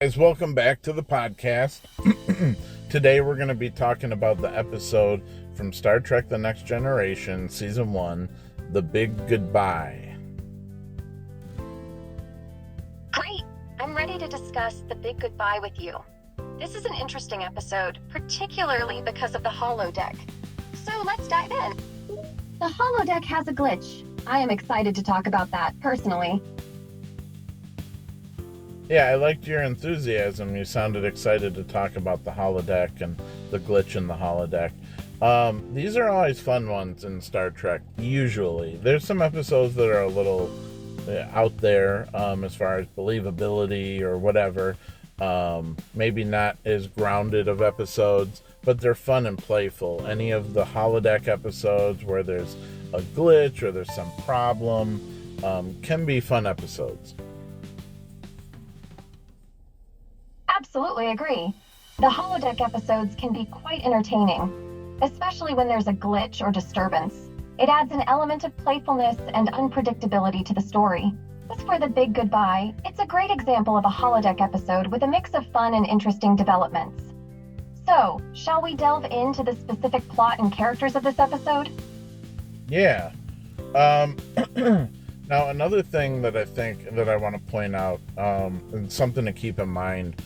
Guys, welcome back to the podcast. Today we're going to be talking about the episode from Star Trek The Next Generation, Season 1, The Big Goodbye. Great! I'm ready to discuss The Big Goodbye with you. This is an interesting episode, particularly because of the holodeck. So let's dive in. The holodeck has a glitch. I am excited to talk about that, personally. Yeah, I liked your enthusiasm. You sounded excited to talk about the holodeck and the glitch in the holodeck. These are always fun ones in Star Trek, usually. There's some episodes that are a little out there as far as believability or whatever. Maybe not as grounded of episodes, but they're fun and playful. Any of the holodeck episodes where there's a glitch or there's some problem can be fun episodes. Absolutely agree. The holodeck episodes can be quite entertaining, especially when there's a glitch or disturbance. It adds an element of playfulness and unpredictability to the story. As for The Big Goodbye, it's a great example of a holodeck episode with a mix of fun and interesting developments. So, shall we delve into the specific plot and characters of this episode? Yeah. Now, another thing that I think that I want to point out, and something to keep in mind,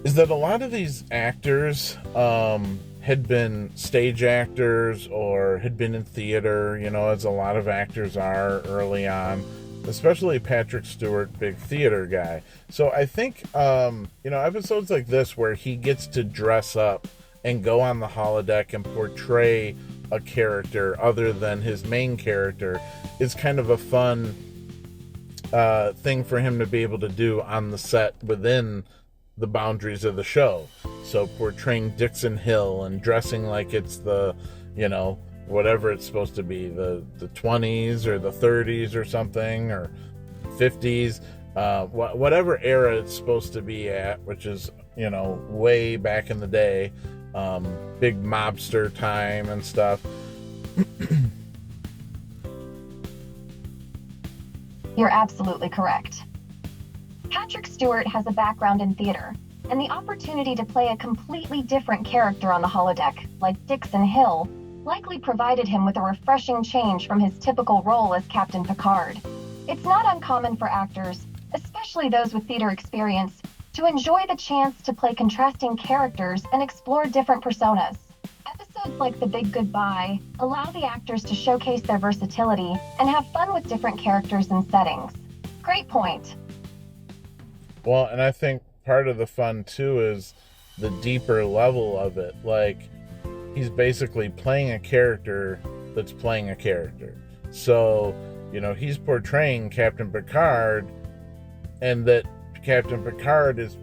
is that a lot of these actors had been stage actors or had been in theater, as a lot of actors are early on, especially Patrick Stewart, big theater guy. So I think, episodes like this where he gets to dress up and go on the holodeck and portray a character other than his main character is kind of a fun thing for him to be able to do on the set within the boundaries of the show. So portraying Dixon Hill and dressing like it's the, whatever it's supposed to be, the 20s or the 30s or something, or 50s, whatever era it's supposed to be at, which is, way back in the day, big mobster time and stuff. You're absolutely correct. Patrick Stewart has a background in theater, and the opportunity to play a completely different character on the holodeck, like Dixon Hill, likely provided him with a refreshing change from his typical role as Captain Picard. It's not uncommon for actors, especially those with theater experience, to enjoy the chance to play contrasting characters and explore different personas. Episodes like The Big Goodbye allow the actors to showcase their versatility and have fun with different characters and settings. Great point. Well, and I think part of the fun too is the deeper level of it. Like, he's basically playing a character that's playing a character. So, he's portraying Captain Picard, and that Captain Picard is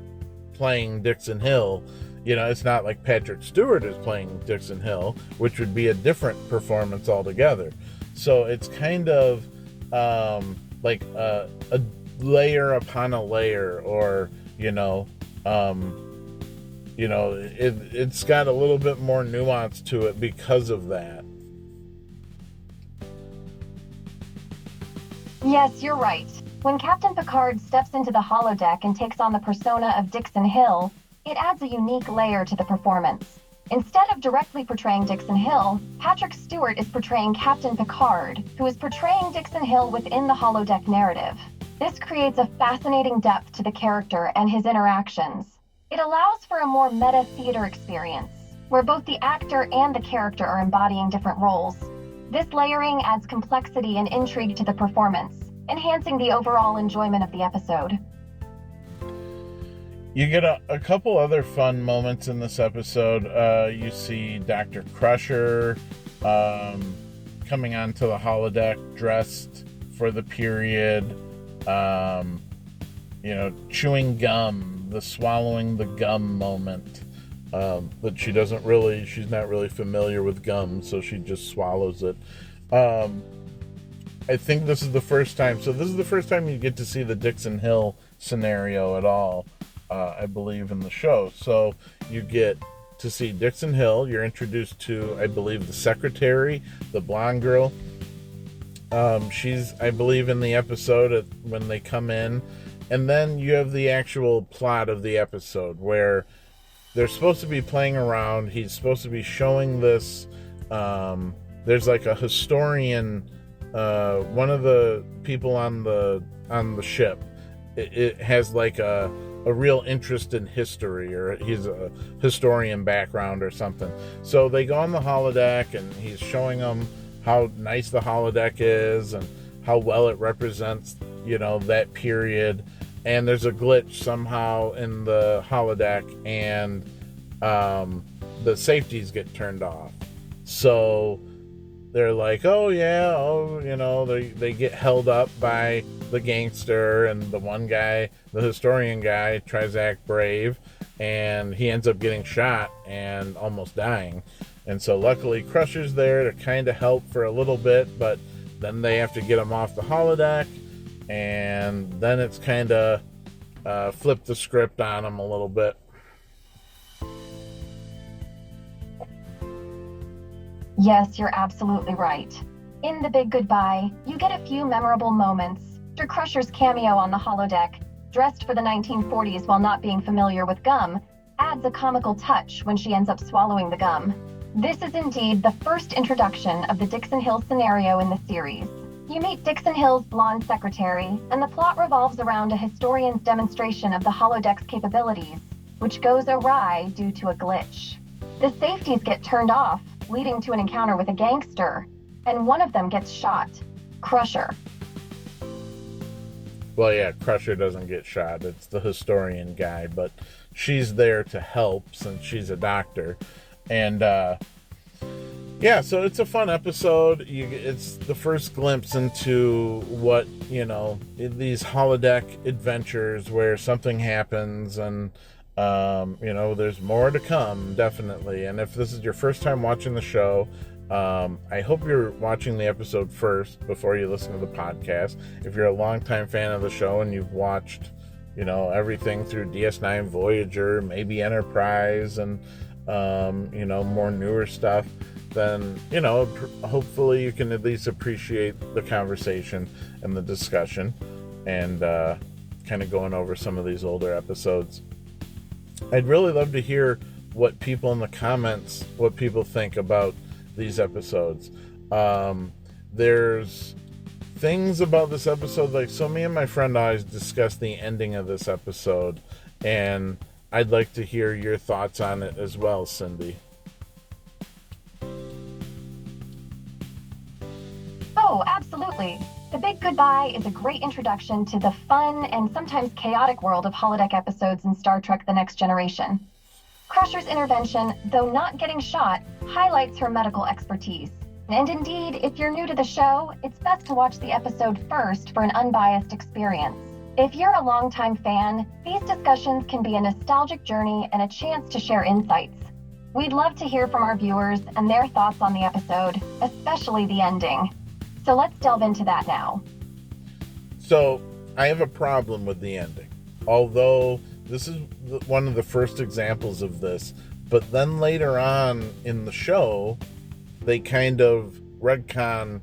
playing Dixon Hill. It's not like Patrick Stewart is playing Dixon Hill, which would be a different performance altogether. So it's kind of like a layer upon a layer, or it's got a little bit more nuance to it because of that. Yes, you're right. When Captain Picard steps into the holodeck and takes on the persona of Dixon Hill, it adds a unique layer to the performance. Instead of directly portraying Dixon Hill, Patrick Stewart is portraying Captain Picard, who is portraying Dixon Hill within the holodeck narrative. This creates a fascinating depth to the character and his interactions. It allows for a more meta theater experience, where both the actor and the character are embodying different roles. This layering adds complexity and intrigue to the performance, enhancing the overall enjoyment of the episode. You get a couple other fun moments in this episode. You see Dr. Crusher coming onto the holodeck dressed for the period. Chewing gum, the swallowing the gum moment. But she's not really familiar with gum, so she just swallows it. I think this is the first time. So this is the first time you get to see the Dixon Hill scenario at all, I believe, in the show. So you get to see Dixon Hill. You're introduced to, I believe, the secretary, the blonde girl. She's, I believe, in the episode when they come in, And then you have the actual plot of the episode where they're supposed to be playing around. He's supposed to be showing this. There's like a historian, one of the people on the ship. It has like a real interest in history, or he's a historian background or something. So they go on the holodeck, and he's showing them how nice the holodeck is and how well it represents, that period. And there's a glitch somehow in the holodeck, and the safeties get turned off. So they're like, they get held up by the gangster, and the one guy, the historian guy, tries to act brave, and he ends up getting shot and almost dying. And so luckily Crusher's there to kind of help for a little bit, but then they have to get him off the holodeck, and then it's kind of flip the script on him a little bit. Yes, you're absolutely right. In The Big Goodbye, you get a few memorable moments. Mr. Crusher's cameo on the holodeck, dressed for the 1940s while not being familiar with gum, adds a comical touch when she ends up swallowing the gum. This is indeed the first introduction of the Dixon Hill scenario in the series. You meet Dixon Hill's blonde secretary, and the plot revolves around a historian's demonstration of the holodeck's capabilities, which goes awry due to a glitch. The safeties get turned off, leading to an encounter with a gangster, and one of them gets shot. Crusher. Well, yeah, Crusher doesn't get shot. It's the historian guy, but she's there to help since she's a doctor. And, so it's a fun episode. It's the first glimpse into what, these holodeck adventures where something happens, and, there's more to come, definitely. And if this is your first time watching the show, I hope you're watching the episode first before you listen to the podcast. If you're a longtime fan of the show and you've watched, everything through DS9, Voyager, maybe Enterprise, and, more newer stuff, then, hopefully you can at least appreciate the conversation and the discussion and kind of going over some of these older episodes. I'd really love to hear what people in the comments, what people think about these episodes. There's things about this episode, like, so me and my friend always discuss the ending of this episode, and I'd like to hear your thoughts on it as well, Cindy. Oh, absolutely. The Big Goodbye is a great introduction to the fun and sometimes chaotic world of holodeck episodes in Star Trek The Next Generation. Crusher's intervention, though not getting shot, highlights her medical expertise. And indeed, if you're new to the show, it's best to watch the episode first for an unbiased experience. If you're a longtime fan, these discussions can be a nostalgic journey and a chance to share insights. We'd love to hear from our viewers and their thoughts on the episode, especially the ending. So let's delve into that now. So, I have a problem with the ending. Although this is one of the first examples of this, but then later on in the show, they kind of retcon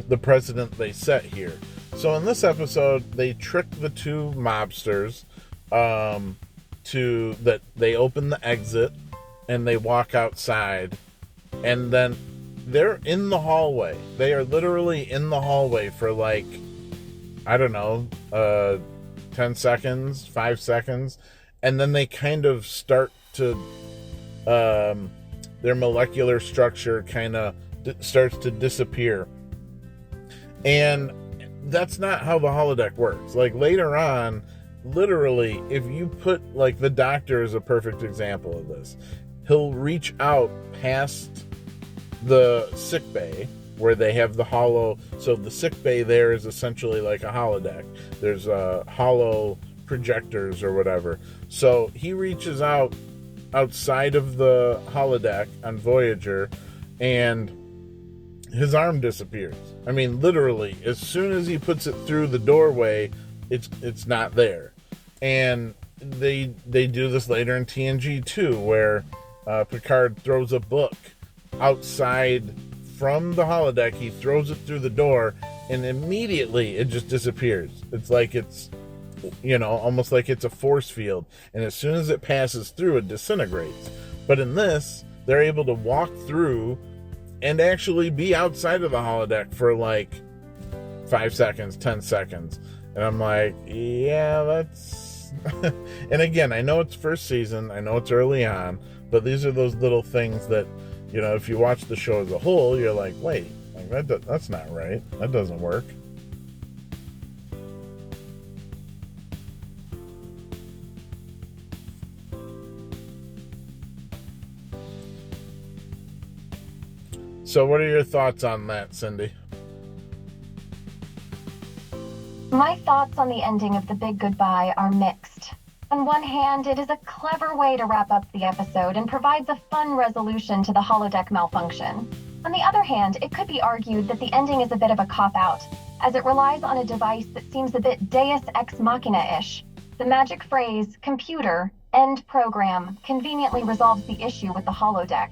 the precedent they set here. So in this episode, they trick the two mobsters that they open the exit and they walk outside, and then they're in the hallway. They are literally in the hallway for 10 seconds, 5 seconds, and then they kind of start to their molecular structure kind of starts to disappear. And that's not how the holodeck works. Like, later on, literally, if you put, the Doctor is a perfect example of this. He'll reach out past the sick bay where they have the hollow. So the sick bay there is essentially like a holodeck. There's hollow projectors or whatever. So he reaches out outside of the holodeck on Voyager, and his arm disappears. I mean, literally, as soon as he puts it through the doorway, it's not there. And they do this later in TNG too, where Picard throws a book outside from the holodeck. He throws it through the door, and immediately it just disappears. It's like it's almost like it's a force field. And as soon as it passes through, it disintegrates. But in this, they're able to walk through and actually be outside of the holodeck for like 5 seconds, 10 seconds. And I'm like, yeah, that's... And again, I know it's first season, I know it's early on, but these are those little things that, if you watch the show as a whole, you're like, wait, that's not right. That doesn't work. So what are your thoughts on that, Cindy? My thoughts on the ending of The Big Goodbye are mixed. On one hand, it is a clever way to wrap up the episode and provides a fun resolution to the holodeck malfunction. On the other hand, it could be argued that the ending is a bit of a cop-out, as it relies on a device that seems a bit deus ex machina-ish. The magic phrase, computer, end program, conveniently resolves the issue with the holodeck.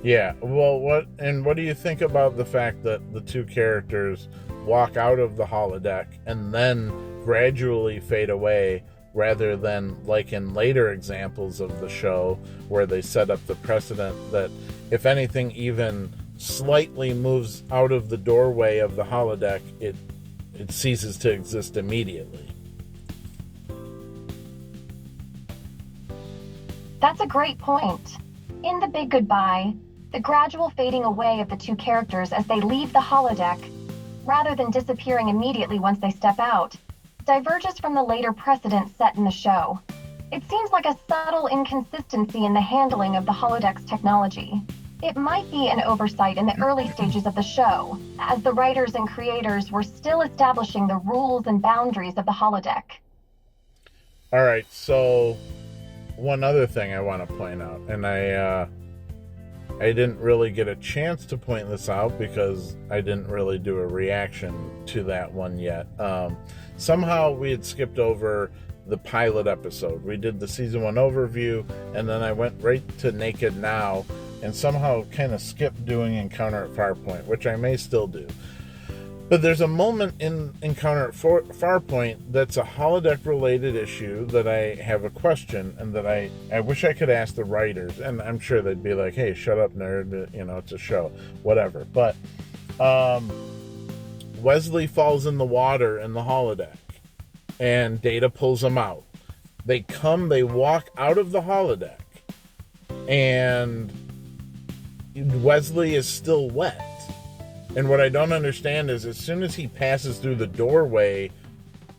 Yeah, well, what do you think about the fact that the two characters walk out of the holodeck and then gradually fade away, rather than like in later examples of the show where they set up the precedent that if anything even slightly moves out of the doorway of the holodeck, it ceases to exist immediately? That's a great point. In The Big Goodbye, the gradual fading away of the two characters as they leave the holodeck, rather than disappearing immediately once they step out, diverges from the later precedent set in the show. It seems like a subtle inconsistency in the handling of the holodeck's technology. It might be an oversight in the early stages of the show, as the writers and creators were still establishing the rules and boundaries of the holodeck. All right, so one other thing I want to point out, and I didn't really get a chance to point this out because I didn't really do a reaction to that one yet. Somehow we had skipped over the pilot episode. We did the season 1 overview, and then I went right to Naked Now, and somehow kind of skipped doing Encounter at Farpoint, which I may still do. But there's a moment in Encounter at Farpoint that's a holodeck-related issue that I have a question, and that I wish I could ask the writers, and I'm sure they'd be like, hey, shut up, nerd, it's a show, whatever. But Wesley falls in the water in the holodeck, and Data pulls him out. They walk out of the holodeck, and Wesley is still wet. And what I don't understand is, as soon as he passes through the doorway,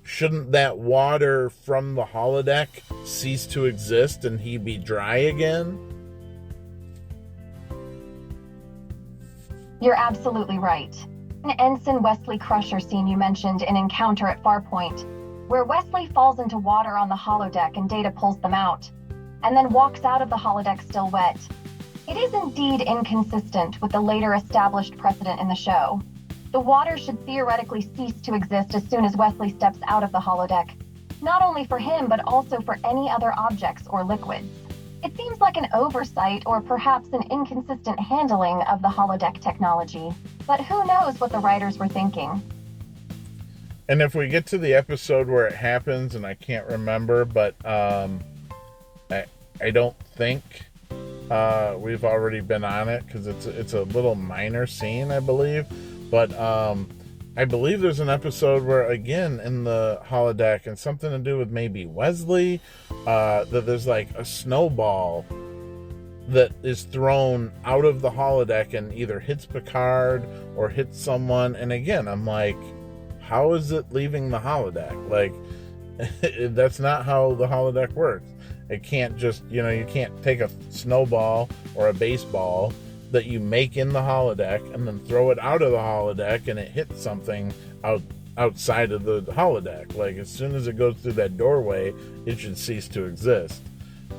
shouldn't that water from the holodeck cease to exist and he be dry again? You're absolutely right. An Ensign Wesley Crusher scene you mentioned in Encounter at Farpoint, where Wesley falls into water on the holodeck and Data pulls them out, and then walks out of the holodeck still wet. It is indeed inconsistent with the later established precedent in the show. The water should theoretically cease to exist as soon as Wesley steps out of the holodeck, not only for him but also for any other objects or liquids. It seems like an oversight or perhaps an inconsistent handling of the holodeck technology, but who knows what the writers were thinking. And if we get to the episode where it happens, and I can't remember, but I don't think we've already been on it, because it's a little minor scene, I believe. But I believe there's an episode where, again, in the holodeck, and something to do with maybe Wesley, that there's like a snowball that is thrown out of the holodeck and either hits Picard or hits someone. And again, I'm like, how is it leaving the holodeck? Like, that's not how the holodeck works. It can't just, you can't take a snowball or a baseball that you make in the holodeck and then throw it out of the holodeck and it hits something outside of the holodeck. Like, as soon as it goes through that doorway, it should cease to exist.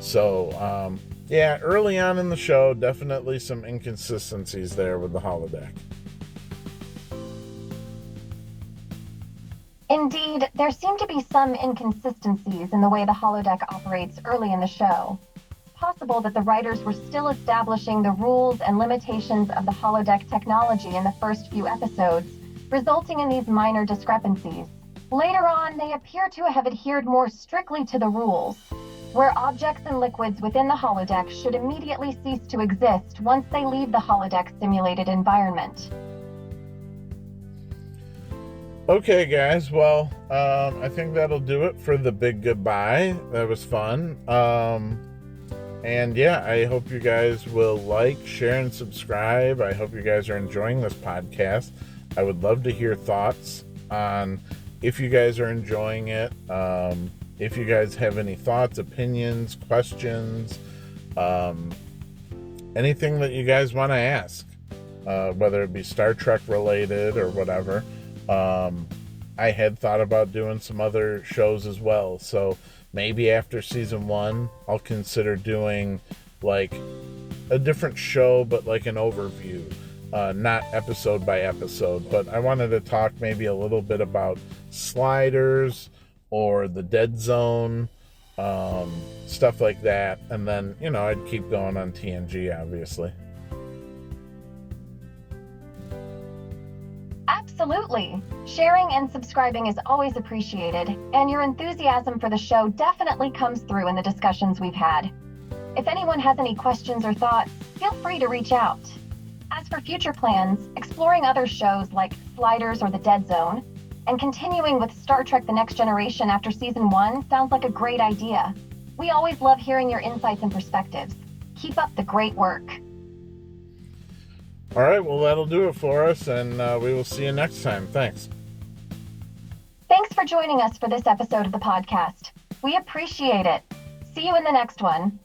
So, yeah, early on in the show, definitely some inconsistencies there with the holodeck. Indeed, there seem to be some inconsistencies in the way the holodeck operates early in the show. It's possible that the writers were still establishing the rules and limitations of the holodeck technology in the first few episodes, resulting in these minor discrepancies. Later on, they appear to have adhered more strictly to the rules, where objects and liquids within the holodeck should immediately cease to exist once they leave the holodeck simulated environment. Okay, guys. Well, I think that'll do it for the big goodbye. That was fun. And yeah, I hope you guys will like, share, and subscribe. I hope you guys are enjoying this podcast. I would love to hear thoughts on if you guys are enjoying it. If you guys have any thoughts, opinions, questions, anything that you guys want to ask, whether it be Star Trek related or whatever. I had thought about doing some other shows as well, so maybe after season 1 I'll consider doing like a different show, but like an overview, not episode by episode. But I wanted to talk maybe a little bit about Sliders or the Dead Zone, stuff like that, and then I'd keep going on TNG, obviously. Absolutely. Sharing and subscribing is always appreciated, and your enthusiasm for the show definitely comes through in the discussions we've had. If anyone has any questions or thoughts, feel free to reach out. As for future plans, exploring other shows like Sliders or The Dead Zone, and continuing with Star Trek The Next Generation after Season 1 sounds like a great idea. We always love hearing your insights and perspectives. Keep up the great work. All right, well, that'll do it for us, and we will see you next time. Thanks. Thanks for joining us for this episode of the podcast. We appreciate it. See you in the next one.